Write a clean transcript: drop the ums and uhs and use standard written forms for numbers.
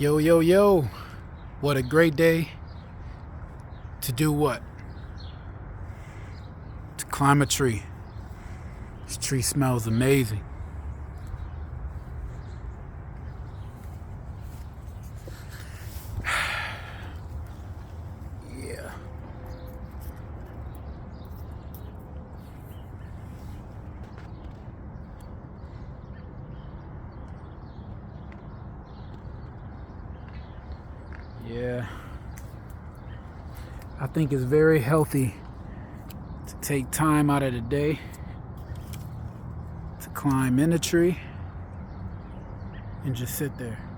Yo, yo, yo. What a great day to do what? To climb a tree. This tree smells amazing. Yeah. Yeah. I think it's very healthy to take time out of the day to climb in a tree and just sit there.